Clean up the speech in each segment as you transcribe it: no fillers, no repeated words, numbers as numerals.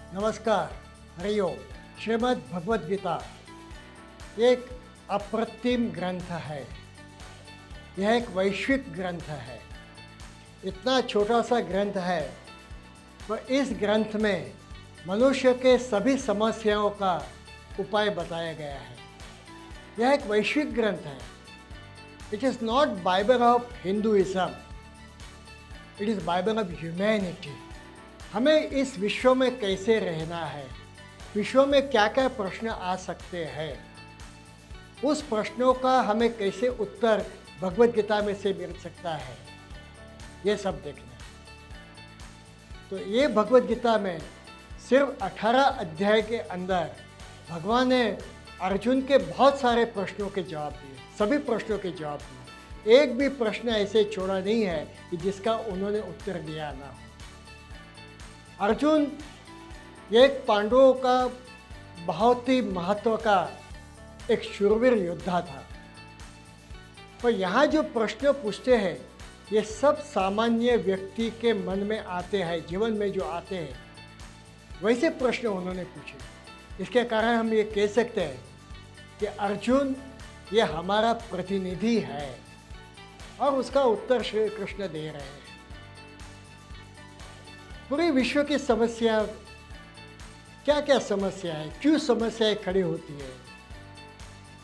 नमस्कार, हरिओम। श्रीमद् भगवद गीता एक अप्रतिम ग्रंथ है। यह एक वैश्विक ग्रंथ है। इतना छोटा सा ग्रंथ है, पर इस ग्रंथ में मनुष्य के सभी समस्याओं का उपाय बताया गया है। यह एक वैश्विक ग्रंथ है। It is not Bible of Hinduism, it is Bible of humanity. हमें इस विश्व में कैसे रहना है, विश्व में क्या क्या प्रश्न आ सकते हैं, उस प्रश्नों का हमें कैसे उत्तर भगवद गीता में से मिल सकता है, ये सब देखना है। तो ये भगवद गीता में सिर्फ 18 अध्याय के अंदर भगवान ने अर्जुन के बहुत सारे प्रश्नों के जवाब दिए, सभी प्रश्नों के जवाब दिए। एक भी प्रश्न ऐसे छोड़ा नहीं है कि जिसका उन्होंने उत्तर दिया ना हो। अर्जुन एक पांडवों का बहुत ही महत्व का एक शूरवीर योद्धा था, पर यहाँ जो प्रश्न पूछते हैं ये सब सामान्य व्यक्ति के मन में आते हैं, जीवन में जो आते हैं वैसे प्रश्न उन्होंने पूछे। इसके कारण हम ये कह सकते हैं कि अर्जुन ये हमारा प्रतिनिधि है और उसका उत्तर श्री कृष्ण दे रहे हैं। पूरे विश्व की समस्या क्या क्या समस्या है, क्यों समस्याएं खड़ी होती है,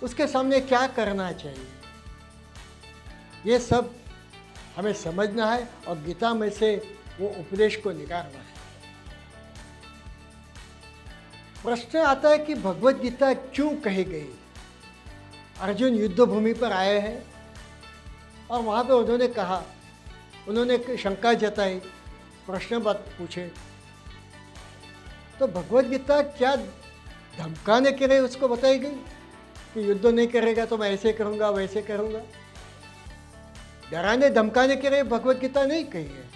उसके सामने क्या करना चाहिए, ये सब हमें समझना है और गीता में से वो उपदेश को निकालना है। प्रश्न आता है कि भगवद गीता क्यों कही गई। अर्जुन युद्ध भूमि पर आए हैं और वहाँ पे उन्होंने कहा, उन्होंने शंका जताई, प्रश्न बात पूछे, तो भगवद गीता क्या धमकाने के लिए उसको बताई गई कि युद्ध नहीं करेगा तो मैं ऐसे करूँगा वैसे करूँगा। डराने धमकाने के लिए भगवद गीता नहीं कही है।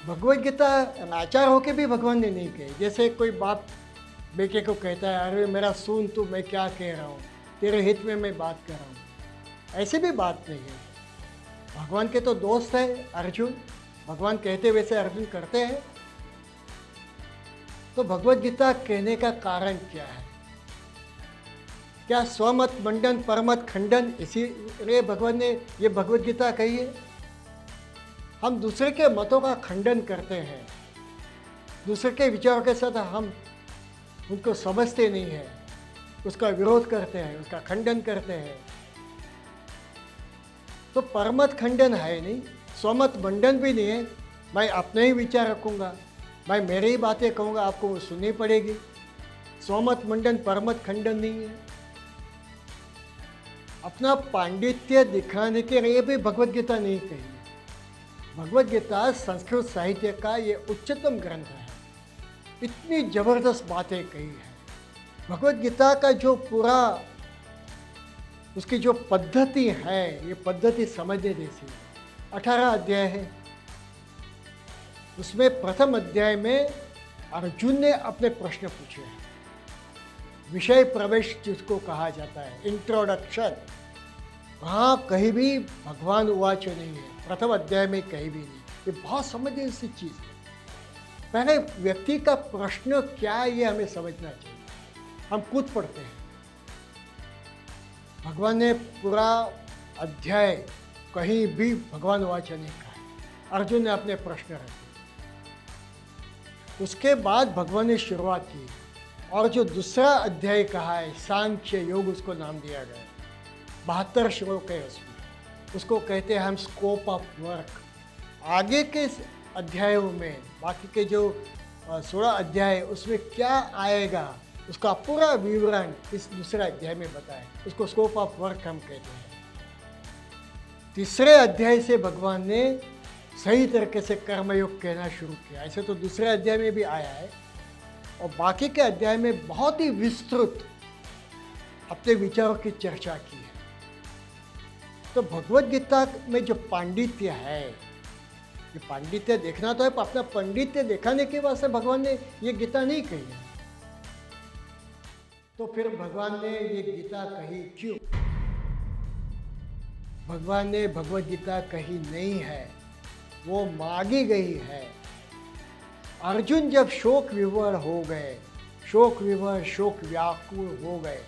भगवद गीता लाचार होके भी भगवान ने नहीं कही। जैसे कोई बाप बेटे को कहता है, अरे मेरा सुन तू, मैं क्या कह रहा हूँ, तेरे हित में मैं बात कर रहा हूँ, ऐसी भी बात नहीं है। भगवान के तो दोस्त है अर्जुन, भगवान कहते वैसे अर्जुन करते हैं। तो भगवद गीता कहने का कारण क्या है? क्या स्वमत मंडन परमत खंडन, इसीलिए भगवान ने ये भगवद गीता कही है? हम दूसरे के मतों का खंडन करते हैं, दूसरे के विचारों के साथ हम उनको समझते नहीं हैं, उसका विरोध करते हैं, उसका खंडन करते हैं। तो परमत खंडन है नहीं, स्वमत मंडन भी नहीं है। मैं अपने ही विचार रखूँगा, मैं मेरी ही बातें कहूँगा, आपको वो सुननी पड़ेगी। स्वमत मंडन परमत खंडन नहीं है। अपना पांडित्य दिखाने के लिए भी भगवद गीता नहीं कही। भगवद गीता संस्कृत साहित्य का ये उच्चतम ग्रंथ है। इतनी जबरदस्त बातें कही है। भगवद गीता का जो पूरा उसकी जो पद्धति है, ये पद्धति समझने जैसी। 18 अध्याय है, उसमें प्रथम अध्याय में अर्जुन ने अपने प्रश्न पूछे हैं। विषय प्रवेश जिसको कहा जाता है, इंट्रोडक्शन, वहाँ कहीं भी भगवान उवाच नहीं है, प्रथम अध्याय में कहीं भी नहीं। ये बहुत समझने जैसी चीज़ है। पहले व्यक्ति का प्रश्न क्या है ये हमें समझना चाहिए। हम खुद पढ़ते हैं, भगवान ने पूरा अध्याय कहीं भी भगवान वाचा नहीं कहा है। अर्जुन ने अपने प्रश्न रखे, उसके बाद भगवान ने शुरुआत की और जो दूसरा अध्याय कहा है सांख्य योग, उसको नाम दिया गया। 72 श्लोक है उसमें, उसको कहते हैं हम स्कोप ऑफ वर्क। आगे के अध्यायों में, बाकी के जो 16 अध्याय, उसमें क्या आएगा उसका पूरा विवरण इस दूसरे अध्याय में बताए। उसको स्कोप ऑफ वर्क हम कहते हैं। तीसरे अध्याय से भगवान ने सही तरीके से कर्मयोग कहना शुरू किया। ऐसे तो दूसरे अध्याय में भी आया है और बाकी के अध्याय में बहुत ही विस्तृत अपने विचारों की चर्चा की है। तो भगवद गीता में जो पांडित्य है, ये पांडित्य देखना तो है, पर अपना पांडित्य दिखाने के वास्ते भगवान ने ये गीता नहीं कही है। तो फिर भगवान ने ये गीता कही क्यों? भगवान ने भगवद गीता कही नहीं है, वो मांगी गई है। अर्जुन जब शोक विवश हो गए, शोक विवश, शोक व्याकुल हो गए,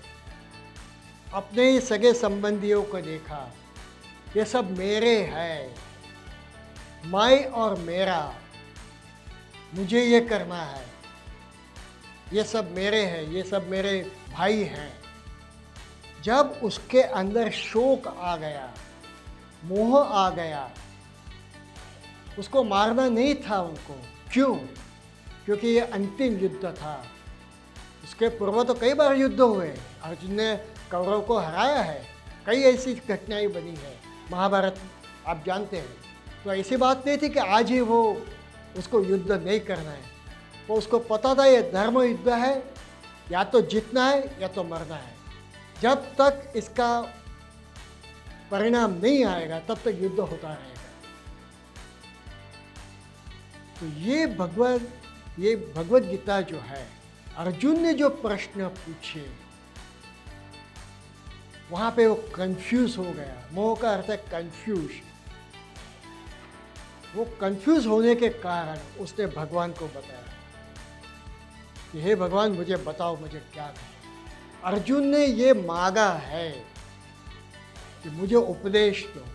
अपने ही सगे संबंधियों को देखा, ये सब मेरे है, मैं और मेरा, मुझे ये करना है, ये सब मेरे हैं, ये सब मेरे भाई हैं। जब उसके अंदर शोक आ गया, मोह आ गया, उसको मारना नहीं था उनको। क्यों? क्योंकि ये अंतिम युद्ध था। इसके पूर्व तो कई बार युद्ध हुए, अर्जुन ने कौरव को हराया है, कई ऐसी घटनाएं बनी है, महाभारत आप जानते हैं। तो ऐसी बात नहीं थी कि आज ही वो उसको युद्ध नहीं करना है, वो उसको पता था ये धर्म युद्ध है, या तो जीतना है या तो मरना है। जब तक इसका परिणाम नहीं आएगा तब तक युद्ध होता रहेगा। तो ये भगवद गीता जो है, अर्जुन ने जो प्रश्न पूछे, वहां पे वो कंफ्यूज हो गया। मोह का अर्थ है कंफ्यूज। वो कंफ्यूज होने के कारण उसने भगवान को बताया कि हे भगवान, मुझे बताओ, मुझे क्या करना। अर्जुन ने ये मांगा है कि मुझे उपदेश दो।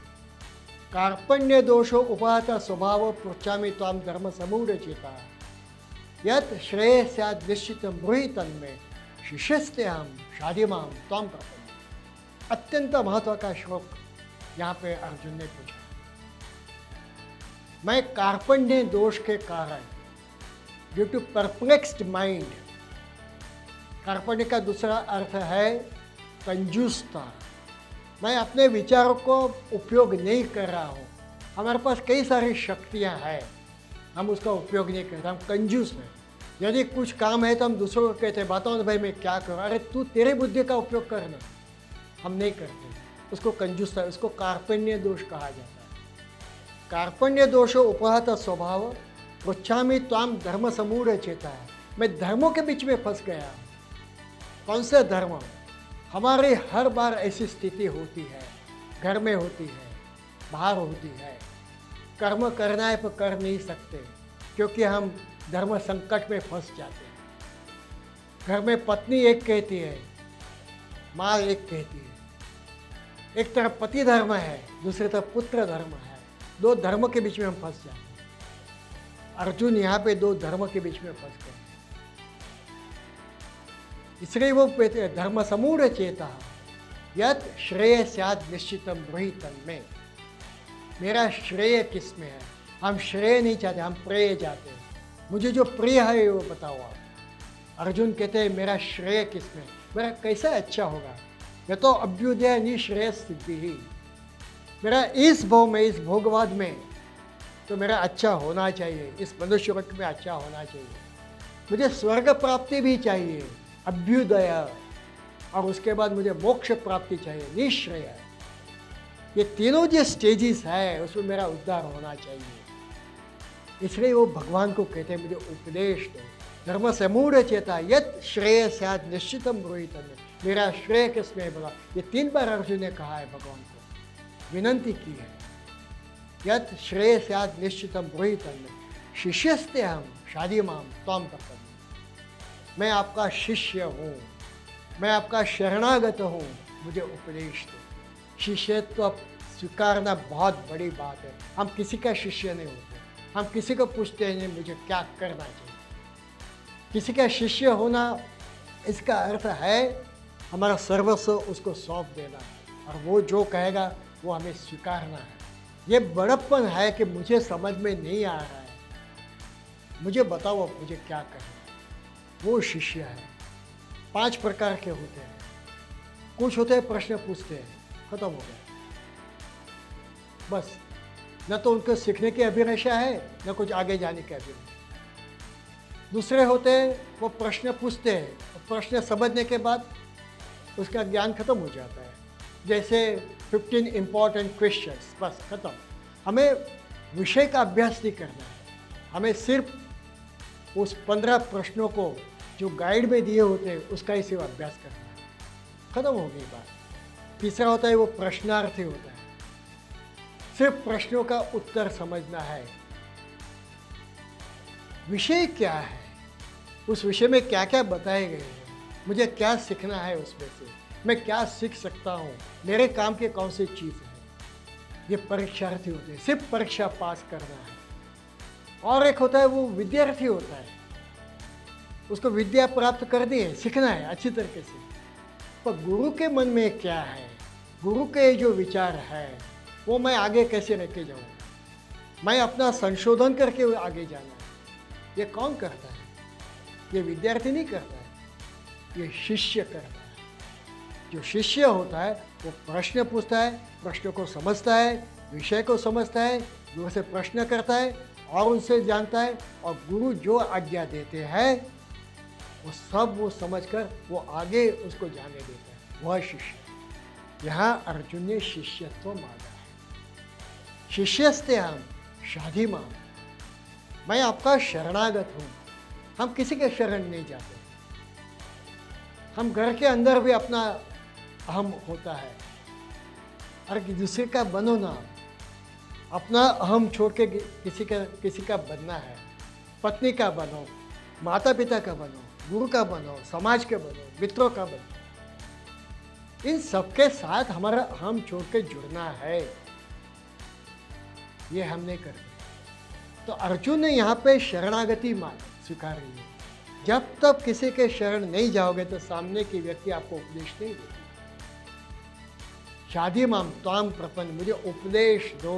कार्पण्य दोषो उपाहत स्वभाव पृच्छामि त्वां धर्म समूढ़ चेता यत् श्रेय स्यात् निश्चितं ब्रूहि तन्मे शिष्यस्तेहं शाधीमां त्वां प्रपन्ने। अत्यंत महत्व का श्लोक यहाँ पे अर्जुन ने पूछा। मैं कार्पण्य दोष के कारण, ड्यू टू परप्लेक्स्ड माइंड, कार्पण्य का दूसरा अर्थ है कंजूसता, मैं अपने विचारों को उपयोग नहीं कर रहा हूँ। हमारे पास कई सारी शक्तियाँ हैं, हम उसका उपयोग नहीं करते, हम कंजूस हैं। यदि कुछ काम है तो हम दूसरों को कहते हैं, बताओ ना भाई मैं क्या करूँ, अरे तू तेरे बुद्धि का उपयोग करना, हम नहीं करते। उसको कंजूसता, उसको कार्पण्य दोष कहा जाता है। कार्पण्य दोषो उपहत स्वभाव पृच्छामि त्वां धर्म समूढ़ चेता है। मैं धर्मों के बीच में फंस गया। कौन से धर्म? हमारे हर बार ऐसी स्थिति होती है, घर में होती है, बाहर होती है, कर्म करना है पर कर नहीं सकते क्योंकि हम धर्म संकट में फंस जाते हैं। घर में पत्नी एक कहती है, माँ एक कहती है। एक तरफ पति धर्म है, दूसरी तरफ पुत्र धर्म है। दो धर्म के बीच में हम फंस जाते हैं। अर्जुन यहाँ पे दो धर्म के बीच में फंस गए। इसलिए वो कहते धर्म समूढ़ चेता यत् श्रेय स्यात् निश्चितं ब्रूहि तन्मे। मेरा श्रेय किस में है? हम श्रेय नहीं चाहते, हम प्रेय चाहते हैं। मुझे जो प्रिय है वो बताओ आप। अर्जुन कहते हैं मेरा श्रेय किस में, मेरा कैसा अच्छा होगा। यह तो अभ्युदय निश्रेय सिद्धि ही, मेरा इस भोग में, इस भोगवाद में तो मेरा अच्छा होना चाहिए, इस मनुष्य वर्ग में अच्छा होना चाहिए। मुझे स्वर्ग प्राप्ति भी चाहिए, अभ्युदय, और उसके बाद मुझे मोक्ष प्राप्ति चाहिए, निश्रेय। ये तीनों जो स्टेजेस है उसमें मेरा उद्धार होना चाहिए। इसलिए वो भगवान को कहते हैं मुझे उपदेश दो। धर्म समूढ़ चेता यत् श्रेय स्यात् निश्चितं ब्रूहि तन्मे। मेरा श्रेय किसमें बोला? ये 3 बार अर्जुन ने कहा है, भगवान को विनंती की है। यत् श्रेय स्यात् निश्चितं ब्रूहि तन्मे शिष्यस्तेहं शाधीमां त्वां प्रपन्ने। मैं आपका शिष्य हूँ, मैं आपका शरणागत हूँ, मुझे उपदेश दो। शिष्यत्व स्वीकारना बहुत बड़ी बात है। हम किसी का शिष्य नहीं होते, हम किसी को पूछते हैं मुझे क्या करना चाहिए। किसी का शिष्य होना, इसका अर्थ है हमारा सर्वस्व उसको सौंप देना, और वो जो कहेगा वो हमें स्वीकारना है। ये बड़प्पन है कि मुझे समझ में नहीं आ रहा है, मुझे बताओ मुझे क्या करना। वो शिष्य है। 5 प्रकार के होते हैं। कुछ होते हैं प्रश्न पूछते हैं, खत्म हो गया, बस। न तो उनको सीखने की अभिलाषा है, न कुछ आगे जाने की अभिलाषा। दूसरे होते हैं वो प्रश्न पूछते हैं, प्रश्न समझने के बाद उसका ज्ञान खत्म हो जाता है। जैसे 15 इम्पॉर्टेंट क्वेश्चंस, बस खत्म। हमें विषय का अभ्यास नहीं करना है, हमें सिर्फ उस 15 प्रश्नों को जो गाइड में दिए होते हैं उसका ही सिर्फ अभ्यास करना है, खत्म हो गई बात। तीसरा होता है वो प्रश्नार्थी होता है, सिर्फ प्रश्नों का उत्तर समझना है। विषय क्या है, उस विषय में क्या क्या बताए गए हैं, मुझे क्या सीखना है उसमें से, मैं क्या सीख सकता हूँ, मेरे काम की कौन सी चीज़ है। ये परीक्षार्थी होते हैं, सिर्फ परीक्षा पास करना है। और एक होता है वो विद्यार्थी होता है, उसको विद्या प्राप्त करनी है, सीखना है अच्छी तरीके से। पर गुरु के मन में क्या है, गुरु के जो विचार है वो मैं आगे कैसे लेके जाऊँ, मैं अपना संशोधन करके आगे जाना है। ये कौन करता है? ये विद्यार्थी नहीं करता है, ये शिष्य करता है। जो शिष्य होता है वो प्रश्न पूछता है, प्रश्न को समझता है, विषय को समझता है, गुरु से प्रश्न करता है और उनसे जानता है, और गुरु जो आज्ञा देते हैं वो सब वो समझकर वो आगे उसको जाने देता है, वह शिष्य। यहाँ अर्जुन ने शिष्यत्व मांगा है। शिष्यस्ते हम शाधि मां, मैं आपका शरणागत हूँ। हम किसी के शरण नहीं जाते। हम घर के अंदर भी अपना अहम होता है, और दूसरे का बनो ना, अपना अहम छोड़ के किसी का बनना है। पत्नी का बनो, माता पिता का बनो, गुरु का बनो, समाज के बनो, मित्रों का बनो। इन सबके साथ हमारा अहम छोड़ के जुड़ना है, ये हम नहीं करते। तो अर्जुन ने यहाँ पे शरणागति स्वीकार रही है। जब तक किसी के शरण नहीं जाओगे तो सामने की व्यक्ति आपको उपदेश नहीं देगी। शादी माम त्वाम प्रपन्न, मुझे उपदेश दो,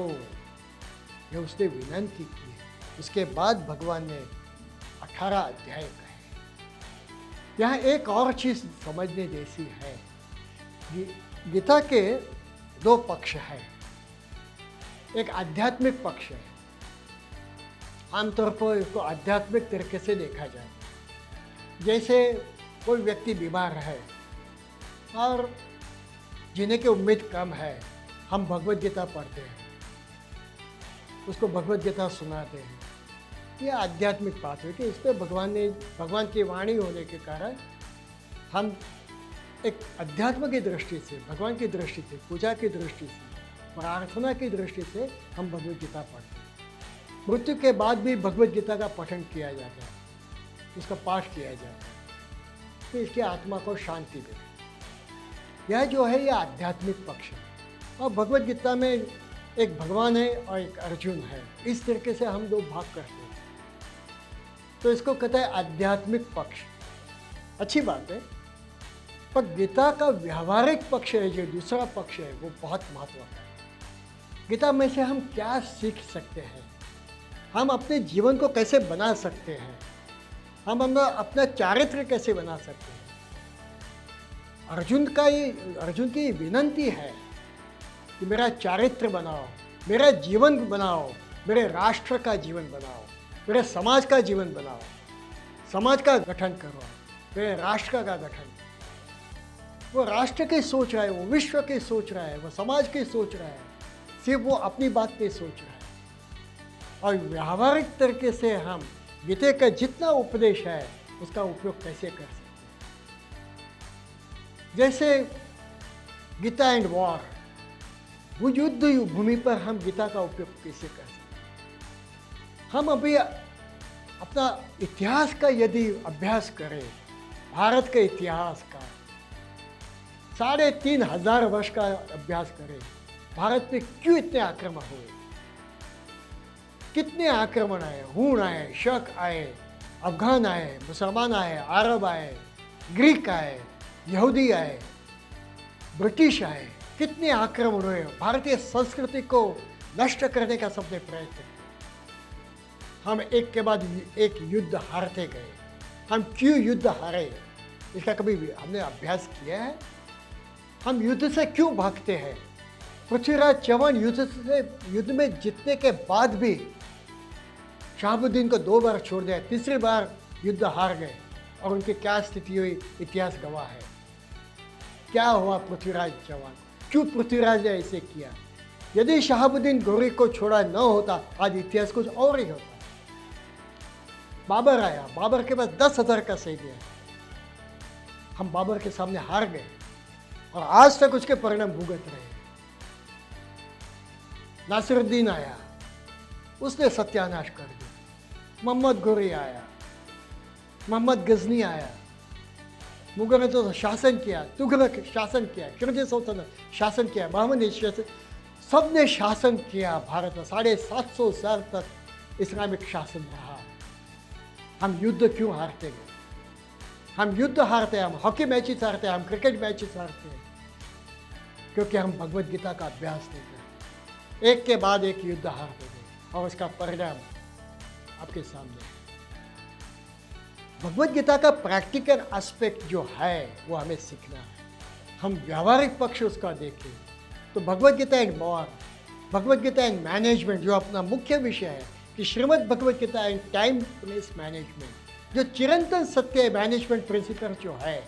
ये उसने विनंती की। उसके बाद भगवान ने 18 अध्याय कहे। यहाँ एक और चीज समझने जैसी है। गीता के 2 पक्ष है। एक आध्यात्मिक पक्ष है, आमतौर पर इसको आध्यात्मिक तरीके से देखा जाता है। जैसे कोई व्यक्ति बीमार है और जीने की उम्मीद कम है, हम भगवत गीता पढ़ते हैं, उसको भगवत गीता सुनाते हैं। ये आध्यात्मिक बात है कि इस पर भगवान की वाणी होने के कारण हम एक अध्यात्म की दृष्टि से, भगवान की दृष्टि से, पूजा की दृष्टि से, प्रार्थना की दृष्टि से हम भगवत गीता पढ़ते हैं। मृत्यु के बाद भी भगवत गीता का पठन किया जाता है, उसका पाठ किया जाता है, तो इसकी आत्मा को शांति दे। यह जो है ये आध्यात्मिक पक्ष है। और भगवत गीता में एक भगवान है और एक अर्जुन है, इस तरीके से हम 2 भाग करते हैं। तो इसको कहते हैं आध्यात्मिक पक्ष। अच्छी बात है, पर गीता का व्यावहारिक पक्ष है, जो दूसरा पक्ष है, वो बहुत महत्व है। गीता में से हम क्या सीख सकते हैं, हम अपने जीवन को कैसे बना सकते हैं, हम अपना चारित्र कैसे बना सकते हैं। अर्जुन की विनंती है कि मेरा चारित्र बनाओ, मेरा जीवन बनाओ, मेरे राष्ट्र का जीवन बनाओ, मेरे समाज का जीवन बनाओ, समाज का गठन करो, मेरे राष्ट्र का गठन। वो राष्ट्र की सोच रहा है, वो विश्व की सोच रहा है, वो समाज की सोच रहा है, सिर्फ वो अपनी बात पे सोच रहा है। और व्यावहारिक तरीके से हम गीता का जितना उपदेश है उसका उपयोग कैसे कर सकते हैं। जैसे गीता एंड वॉर, वो युद्ध भूमि पर हम गीता का उपयोग कैसे कर सकते हैं। हम अभी अपना इतिहास का यदि अभ्यास करें, भारत के इतिहास का 3,500 वर्ष का अभ्यास करें, भारत पे क्यों इतने आक्रमण हुए, कितने आक्रमण आए, हूण आए, शक आए, अफगान आए, मुसलमान आए, अरब आए, ग्रीक आए, यहूदी आए, ब्रिटिश आए, कितने आक्रमण हुए। भारतीय संस्कृति को नष्ट करने का सबने प्रयत्न किया। हम एक के बाद एक युद्ध हारते गए। हम क्यों युद्ध हारे, इसका कभी हमने अभ्यास किया है? हम युद्ध से क्यों भागते हैं? पृथ्वीराज चौहान युद्ध में जीतने के बाद भी शहाबुद्दीन को 2 बार छोड़ दिया, तीसरी बार युद्ध हार गए, और उनकी क्या स्थिति हुई इतिहास गवाह है। क्या हुआ पृथ्वीराज चौहान, क्यों पृथ्वीराज ने ऐसे किया? यदि शहाबुद्दीन गौरी को छोड़ा न होता, आज इतिहास कुछ और ही होता। बाबर आया, बाबर के पास 10,000 का सैन्य है, हम बाबर के सामने हार गए और आज तक उसके परिणाम भुगत रहे। नासिरुद्दीन आया, उसने सत्यानाश कर दिया। मोहम्मद घोरी आया, मोहम्मद गजनी आया, मुगलों ने तो शासन किया, तुगलक शासन किया, खिलजी सल्तनत शासन किया, बहमनी शासन, सब ने शासन किया भारत में। 750 साल तक इस्लामिक शासन रहा। हम युद्ध क्यों हारते गए? हम युद्ध हारते हैं, हम हॉकी मैचेस हारते हैं, हम क्रिकेट मैचेस हारते हैं, क्योंकि हम भगवद गीता का अभ्यास नहीं करते। एक के बाद एक युद्ध हारते गए और उसका परिणाम आपके सामने। भगवद गीता का प्रैक्टिकल एस्पेक्ट जो है वो हमें सीखना है। हम व्यावहारिक पक्ष उसका देखें तो Bhagavad Gita and more, Bhagavad Gita and management जो अपना मुख्य विषय है कि Shrimad Bhagavad Gita and time place management, जो चिरंतन सत्य मैनेजमेंट प्रिंसिपल जो है,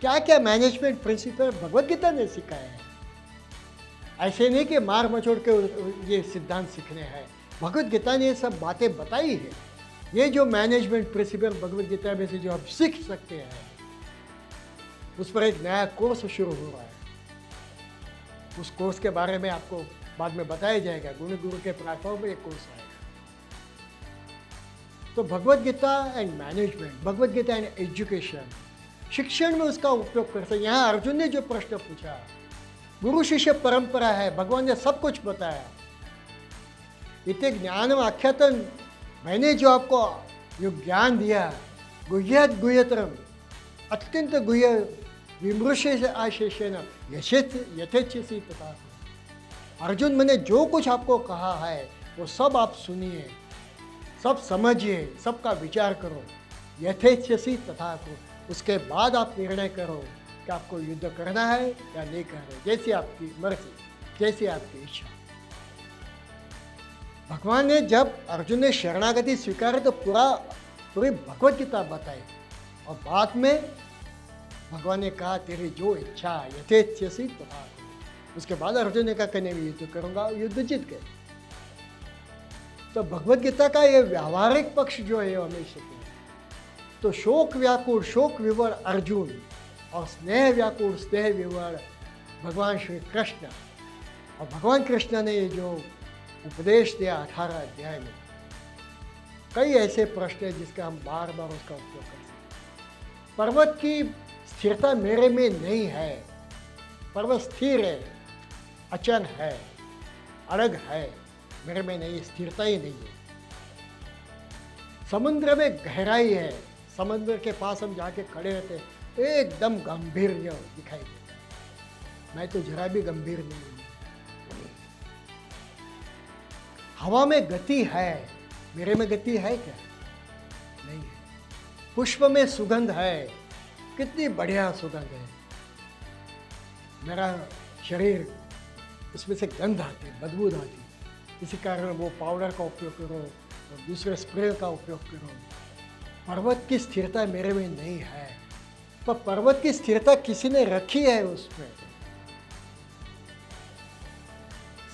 क्या क्या मैनेजमेंट प्रिंसिपल भगवद गीता ने सिखाया है। ऐसे नहीं कि मार मचोड़ के ये सिद्धांत सीखने हैं, भगवद गीता ने ये सब बातें बताई है। ये जो मैनेजमेंट प्रिंसिपल भगवद गीता में से जो आप सीख सकते हैं, उस पर एक नया कोर्स शुरू हो रहा है। उस कोर्स के बारे में आपको बाद में बताया जाएगा, गुरु के प्लेटफॉर्म पर एक कोर्स आएगा। तो Bhagavad Gita and management, Bhagavad Gita and education, शिक्षण में उसका उपयोग कर सकते। यहाँ अर्जुन ने जो प्रश्न पूछा, गुरु शिष्य परंपरा है, भगवान ने सब कुछ बताया। इतने ज्ञान आख्यातन, मैंने जो आपको जो ज्ञान दिया, गुह्यात गुह्यतरम, अत्यंत गुह्य विमृशे आशेषेण यथेच्छसि तथा। अर्जुन, मैंने जो कुछ आपको कहा है वो सब आप सुनिए, सब समझिए, सबका विचार करो, यथेच्छसि तथा को। उसके बाद आप निर्णय करो कि आपको युद्ध करना है या नहीं करना है, जैसी आपकी मर्जी, जैसी आपकी इच्छा। भगवान ने जब अर्जुन ने शरणागति स्वीकारी तो पूरी भगवद गीता बताई, और बाद में भगवान ने कहा तेरी जो इच्छा यथेच्छसि तथा करो। उसके बाद अर्जुन ने कहा कि मैं युद्ध करूंगा, युद्ध जीत गए। तो भगवद गीता का ये व्यावहारिक पक्ष जो है हमें सीखना। तो शोक व्याकुल शोक विवर अर्जुन और स्नेह व्याकुल स्नेह विवर भगवान श्री कृष्ण। और भगवान कृष्ण ने ये जो उपदेश दिया 18 अध्याय में, कई ऐसे प्रश्न हैं जिसका हम बार बार उसका उपयोग कर सकते। पर्वत की स्थिरता मेरे में नहीं है, पर्वत स्थिर है, अचल है, अलग है, मेरे में नहीं, स्थिरता ही नहीं है। समुद्र में गहराई है, समुद्र के पास हम जाके खड़े रहते हैं, एकदम गंभीर दिखाई देता है, मैं तो जरा भी गंभीर नहीं हूँ। हवा में गति है, मेरे में गति है क्या? नहीं है। पुष्प में सुगंध है, कितनी बढ़िया सुगंध है, मेरा शरीर उसमें से गंध आती, बदबू आती, इसी कारण वो पाउडर का उपयोग करो और दूसरे स्प्रे का उपयोग करो। पर्वत की स्थिरता मेरे में नहीं है, पर पर्वत की स्थिरता किसी ने रखी है उसमें।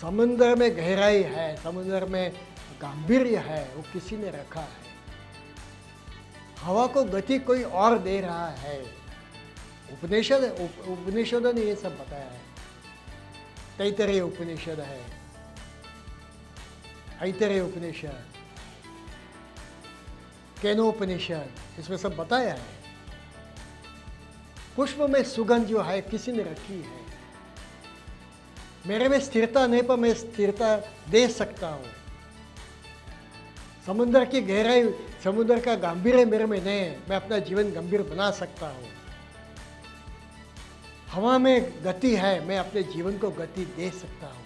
समुद्र में गहराई है, समुद्र में गांभीर्य है, वो किसी ने रखा है। हवा को गति कोई और दे रहा है। उपनिषदों ने ये सब बताया है। तैत्तरीय उपनिषद है, ऐतरेय उपनिषद, केनोपनिषद, इसमें सब बताया है। पुष्प में सुगंध जो है किसी ने रखी है। मेरे में स्थिरता नहीं, पर मैं स्थिरता दे सकता हूँ। समुद्र की गहराई, समुद्र का गंभीर मेरे में नहीं है, मैं अपना जीवन गंभीर बना सकता हूँ। हवा में गति है, मैं अपने जीवन को गति दे सकता हूँ।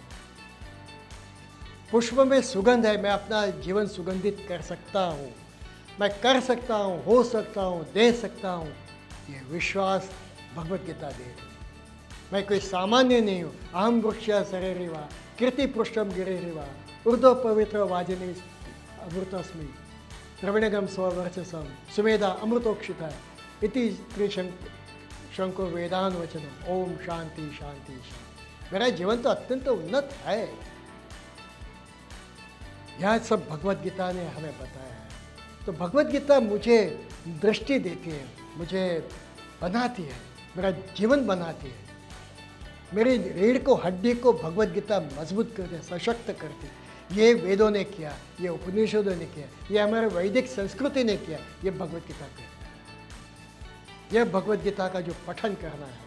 पुष्प में सुगंध है, मैं अपना जीवन सुगंधित कर सकता हूँ। मैं कर सकता हूँ, हो सकता हूँ, दे सकता हूँ। ये विश्वास भगवद गीता दे रही। मैं कोई सामान्य नहीं हूँ। अहम वृक्ष सरेरिवा कीर्ति पृष्ठम गिरेरिवा ऊर्ध्व पवित्र वाजिनी अमृतस्मि द्रविणगम स्ववर्चसम सुमेधा अमृतोक्षिता इति शंको वेदान वचनम। ओम शांति शांति शांति। मेरा जीवन तो अत्यंत उन्नत है। यह सब भगवद गीता ने हमें बताया है। तो भगवद गीता मुझे दृष्टि देती है, मुझे बनाती है, मेरा जीवन बनाती है। मेरी रीढ़ को, हड्डी को भगवद गीता मजबूत करती है, सशक्त करती है। ये वेदों ने किया, ये उपनिषदों ने किया, ये हमारे वैदिक संस्कृति ने किया, ये भगवत गीता का। यह भगवत गीता का जो पठन करना है,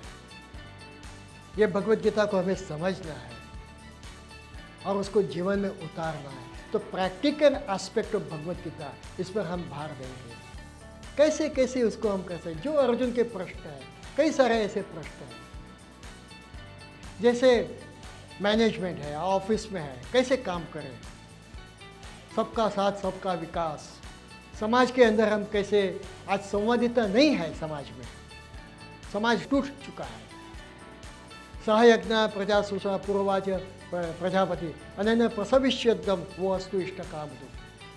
ये भगवत गीता को हमें समझना है और उसको जीवन में उतारना है। तो practical aspect of Bhagavad Gita, इस पर हम भार देंगे। कैसे कैसे उसको हम कर सकते, जो अर्जुन के प्रश्न हैं, कई सारे ऐसे प्रश्न हैं, जैसे मैनेजमेंट है, ऑफिस में है, कैसे काम करें, सबका साथ सबका विकास, समाज के अंदर हम कैसे, आज संवादिता नहीं है समाज में, समाज टूट चुका है। सहयज्ञ प्रजा सुषा पूर्वाच प्रजापति अनन्य प्रसविष्यदम वो अस्तु इष्ट काम दो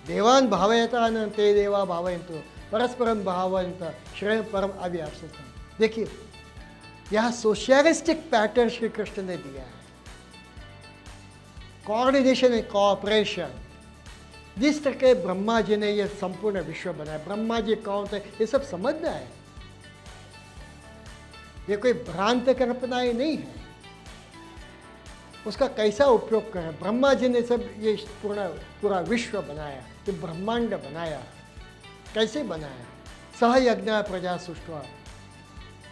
देवान भावयता न ते देवा भावयंतु परस्परम भावयंत श्रेय परम अव्याप्सतम। देखिए, यह सोशलिस्टिक पैटर्न श्री कृष्ण ने दिया है। कोऑर्डिनेशन एंड कोऑपरेशन, जिस तरह के ब्रह्मा जी ने यह संपूर्ण विश्व बनाया, ब्रह्मा जी कौन थे ये सब समझना है। ये कोई भ्रांत कल्पनाएं नहीं है, उसका कैसा उपयोग करें। ब्रह्मा जी ने सब ये पूरा विश्व बनाया, ये ब्रह्मांड बनाया, कैसे बनाया। सहयज्ञ प्रजा सृष्टवा,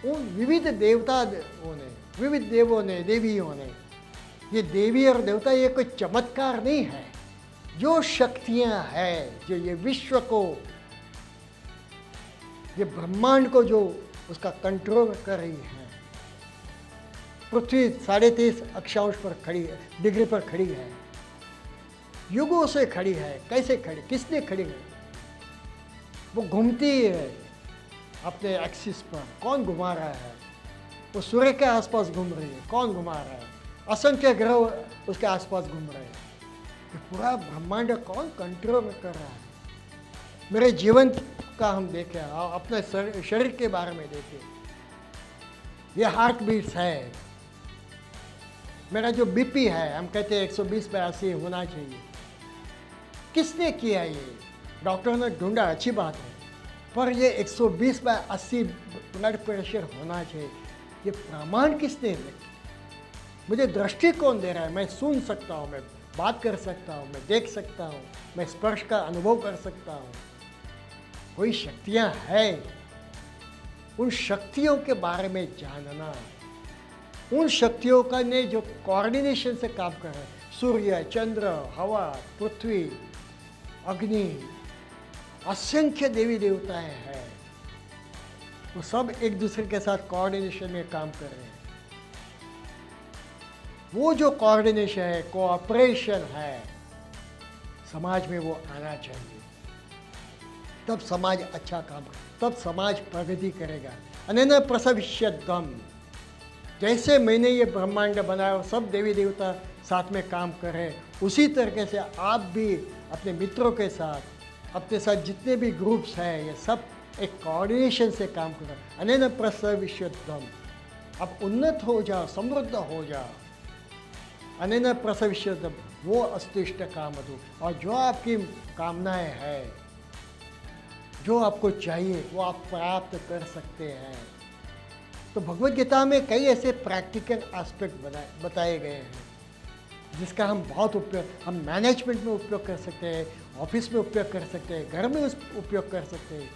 उन विविध देवताओं ने, विविध देवों ने, देवियों ने, ये देवी और देवता ये कोई चमत्कार नहीं है। जो शक्तियाँ हैं, जो ये विश्व को, ये ब्रह्मांड को जो उसका कंट्रोल कर रही है। पृथ्वी 23.5 अक्षांश पर खड़ी है, डिग्री पर खड़ी है, युगों से खड़ी है। कैसे खड़ी, किसने खड़ी है? वो घूमती है अपने एक्सिस पर, कौन घुमा रहा है? वो सूर्य के आसपास घूम रही है, कौन घुमा रहा है? असंख्य ग्रह उसके आसपास घूम रहे हैं। ये पूरा ब्रह्मांड कौन कंट्रोल कर रहा है? मेरे जीवन का हम देखें, अपने शरीर के बारे में देखें, ये हार्ट बीट्स है, मेरा जो बीपी है, हम कहते हैं 120/80 होना चाहिए। किसने किया ये? डॉक्टर ने ढूंढा, अच्छी बात है, पर ये 120/80 ब्लड प्रेशर होना चाहिए, ये प्रमाण किसने दिया? मुझे दृष्टि कौन दे रहा है? मैं सुन सकता हूँ, मैं बात कर सकता हूँ, मैं देख सकता हूँ, मैं स्पर्श का अनुभव कर सकता हूँ। कोई शक्तियाँ हैं, उन शक्तियों के बारे में जानना, उन शक्तियों का ने जो कोऑर्डिनेशन से काम कर रहे हैं, सूर्य, चंद्र, हवा, पृथ्वी, अग्नि, असंख्य देवी देवताएं हैं, वो सब एक दूसरे के साथ कोऑर्डिनेशन में काम कर रहे हैं। वो जो कोऑर्डिनेशन है, कोऑपरेशन है, समाज में वो आना चाहिए। तब समाज अच्छा काम करे, तब समाज प्रगति करेगा। अनन्य प्रसविष्यद्गम, जैसे मैंने ये ब्रह्मांड बनाया और सब देवी देवता साथ में काम कर रहे हैं, उसी तरीके से आप भी अपने मित्रों के साथ, अपने साथ जितने भी ग्रुप्स हैं, ये सब एक कोऑर्डिनेशन से काम करो। अनन्य प्रसविष्यद्गम, आप उन्नत हो जाओ, समृद्ध हो जाओ। अनन्य प्रसविष्यद्गम वो अस्तुष्ट कामधु, और जो आपकी कामनाएं हैं, जो आपको चाहिए, वो आप प्राप्त कर सकते हैं। तो भगवत गीता में कई ऐसे प्रैक्टिकल एस्पेक्ट बताए गए हैं, जिसका हम बहुत उपयोग, हम मैनेजमेंट में उपयोग कर सकते हैं, ऑफिस में उपयोग कर सकते हैं, घर में उपयोग कर सकते हैं,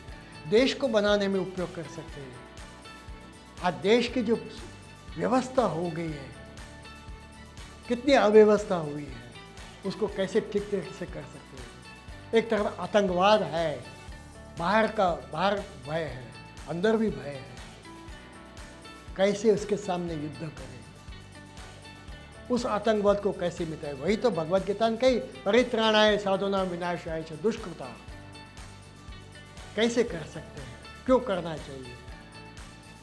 देश को बनाने में उपयोग कर सकते हैं। आज देश की जो व्यवस्था हो गई है, कितनी अव्यवस्था हुई है, उसको कैसे ठीक तरीके से कर सकते हैं। एक तरफ आतंकवाद है, बाहर भय है, अंदर भी भय है, कैसे उसके सामने युद्ध करें, उस आतंकवाद को कैसे मिटाए। वही तो भगवत गीता ने कही, परित्राणाय साधूनां विनाशाय च दुष्कृता। कैसे कर सकते हैं, क्यों करना चाहिए,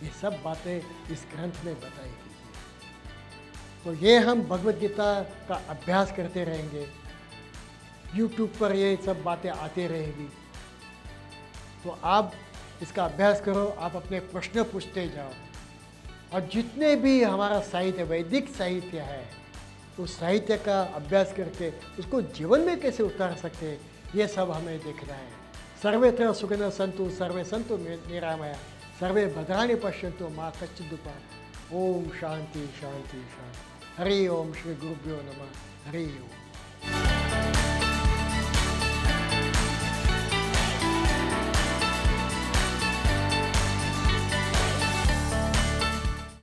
ये सब बातें इस ग्रंथ में बताई गई है। तो ये हम भगवत गीता का अभ्यास करते रहेंगे, YouTube पर ये सब बातें आती रहेगी। तो आप इसका अभ्यास करो, आप अपने प्रश्न पूछते जाओ, और जितने भी हमारा साहित्य, वैदिक साहित्य है, उस साहित्य का अभ्यास करके उसको जीवन में कैसे उतार सकते हैं, ये सब हमें देखना है। सर्वेत्र सुखिनः सन्तु सर्वे सन्तु निरामया सर्वे भद्राणि पश्यन्तु मा कश्चित् दुःखभाग्। ओम शांति शांति शांति। हरि ओम श्री गुरुभ्यो नमः। हरि ओम।